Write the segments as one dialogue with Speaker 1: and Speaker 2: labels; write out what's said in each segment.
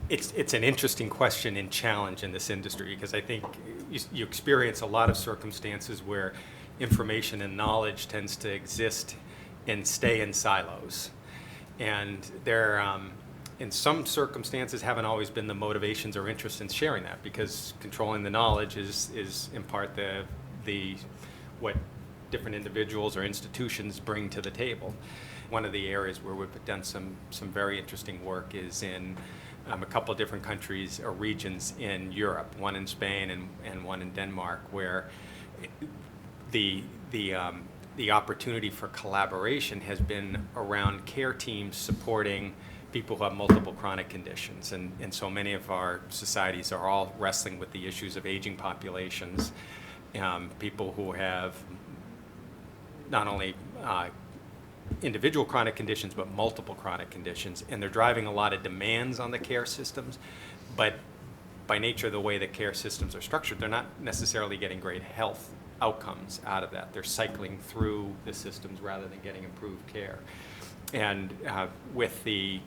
Speaker 1: It's an interesting question and challenge in this industry because I think you experience a lot of circumstances where information and knowledge tends to exist and stay in silos. And there, in some circumstances, haven't always been the motivations or interest in sharing that because controlling the knowledge is in part the what different individuals or institutions bring to the table. One of the areas where we've done some very interesting work is in a couple of different countries or regions in Europe, one in Spain and one in Denmark, where the opportunity for collaboration has been around care teams supporting people who have multiple chronic conditions. And so many of our societies are all wrestling with the issues of aging populations, people who have not only individual chronic conditions, but multiple chronic conditions, and they're driving a lot of demands on the care systems, but by nature of the way the care systems are structured, they're not necessarily getting great health outcomes out of that. They're cycling through the systems rather than getting improved care. And with the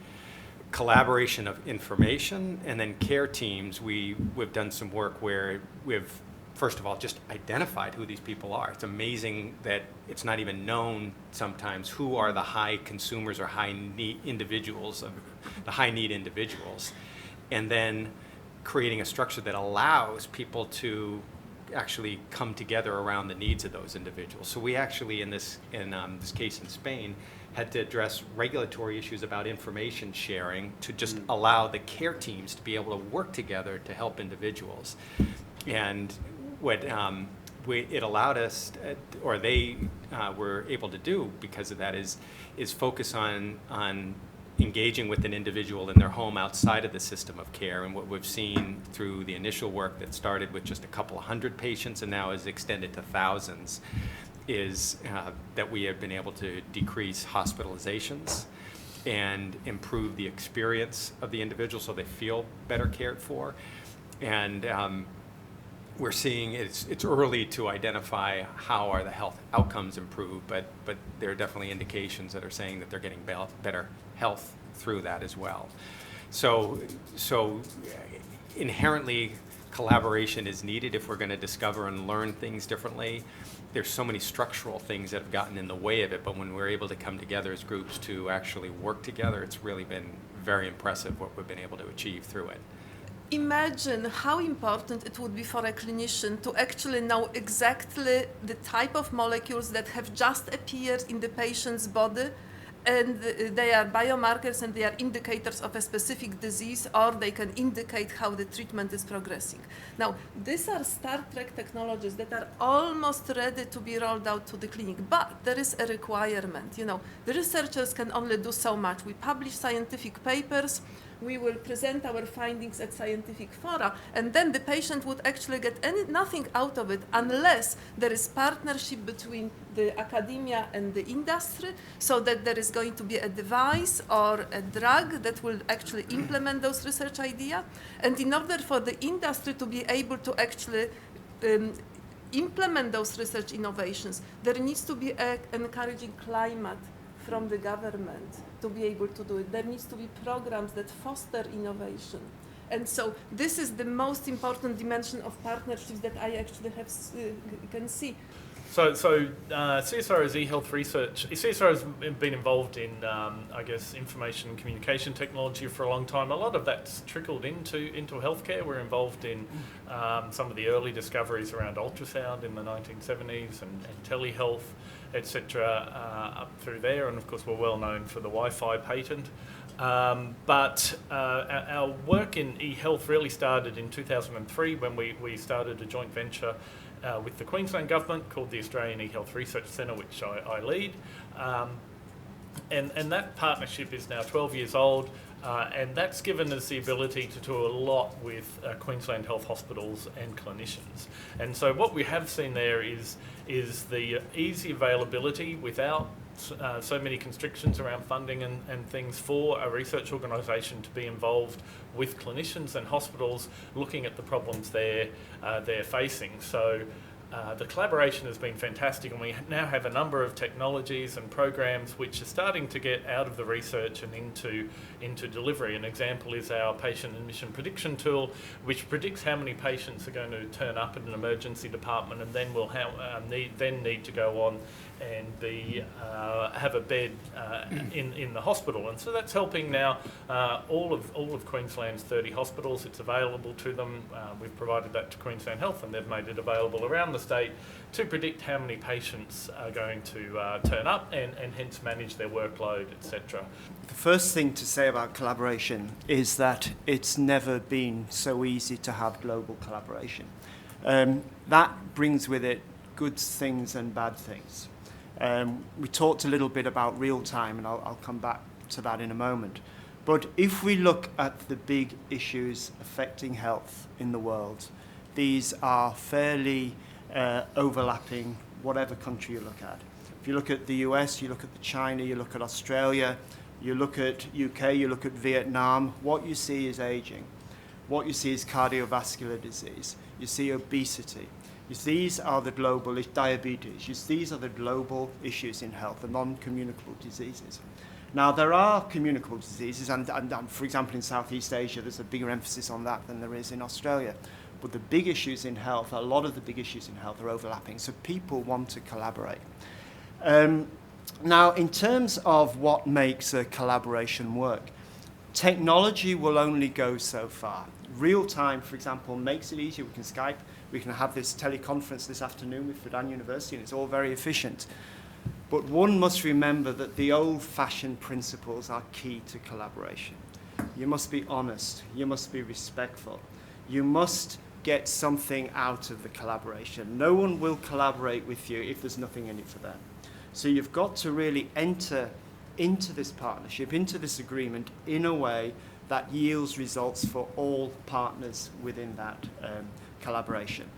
Speaker 1: collaboration of information and then care teams, we've done some work where we've first of all, just identified who these people are. It's amazing that it's not even known sometimes who are the high consumers or high need individuals, the high need individuals, and then creating a structure that allows people to actually come together around the needs of those individuals. So we actually, in this case in Spain, had to address regulatory issues about information sharing to just allow the care teams to be able to work together to help individuals. And what it allowed us, or they were able to do because of that, is focus on engaging with an individual in their home outside of the system of care. And what we've seen through the initial work that started with just a couple of hundred patients and now is extended to thousands is that we have been able to decrease hospitalizations and improve the experience of the individual so they feel better cared for. And we're seeing it's early to identify how are the health outcomes improved, but there are definitely indications that are saying that they're getting better health through that as well. So inherently, collaboration is needed if we're going to discover and learn things differently. There's so many structural things that have gotten in the way of it, but when we're able to come together as groups to actually work together, it's really been very impressive what we've been able to achieve through it.
Speaker 2: Imagine how important it would be for a clinician to actually know exactly the type of molecules that have just appeared in the patient's body, and they are biomarkers and they are indicators of a specific disease, or they can indicate how the treatment is progressing. Now, these are Star Trek technologies that are almost ready to be rolled out to the clinic, but there is a requirement. The researchers can only do so much. We publish scientific papers, we will present our findings at scientific fora, and then the patient would actually get nothing out of it unless there is partnership between the academia and the industry, so that there is going to be a device or a drug that will actually implement those research ideas. And in order for the industry to be able to actually implement those research innovations, there needs to be an encouraging climate from the government to be able to do it. There needs to be programs that foster innovation. And so this is the most important dimension of partnerships that I actually can see.
Speaker 3: So CSIRO's eHealth research, CSIRO has been involved in, information and communication technology for a long time. A lot of that's trickled into healthcare. We're involved in some of the early discoveries around ultrasound in the 1970s and telehealth, etc., up through there. And of course, we're well known for the Wi-Fi patent. But our work in eHealth really started in 2003 when we started a joint venture with the Queensland Government called the Australian eHealth Research Centre, which I lead. And that partnership is now 12 years old, and that's given us the ability to do a lot with Queensland Health hospitals and clinicians. And so what we have seen there is the easy availability without so many constrictions around funding and things for a research organisation to be involved with clinicians and hospitals looking at the problems they're facing. So the collaboration has been fantastic, and we now have a number of technologies and programs which are starting to get out of the research and into delivery. An example is our patient admission prediction tool, which predicts how many patients are going to turn up at an emergency department, and then will need to go on and have a bed in the hospital. And so that's helping now all of Queensland's 30 hospitals. It's available to them. We've provided that to Queensland Health, and they've made it available around the state to predict how many patients are going to turn up and hence manage their workload, etc.
Speaker 4: The first thing to say about collaboration is that it's never been so easy to have global collaboration. That brings with it good things and bad things. We talked a little bit about real time, and I'll come back to that in a moment. But if we look at the big issues affecting health in the world, these are fairly overlapping whatever country you look at. If you look at the US, you look at China, you look at Australia, you look at UK, you look at Vietnam, what you see is aging. What you see is cardiovascular disease. You see obesity. These are the global diabetes. These are the global issues in health, the non-communicable diseases. Now, there are communicable diseases, and for example, in Southeast Asia, there's a bigger emphasis on that than there is in Australia. But the big issues in health, a lot of the big issues in health are overlapping, so people want to collaborate. Now, in terms of what makes a collaboration work, technology will only go so far. Real time, for example, makes it easier. We can Skype. We can have this teleconference this afternoon with Fudan University, and it's all very efficient. But one must remember that the old-fashioned principles are key to collaboration. You must be honest. You must be respectful. You must get something out of the collaboration. No one will collaborate with you if there's nothing in it for them. So you've got to really enter into this partnership, into this agreement, in a way that yields results for all partners within that collaboration.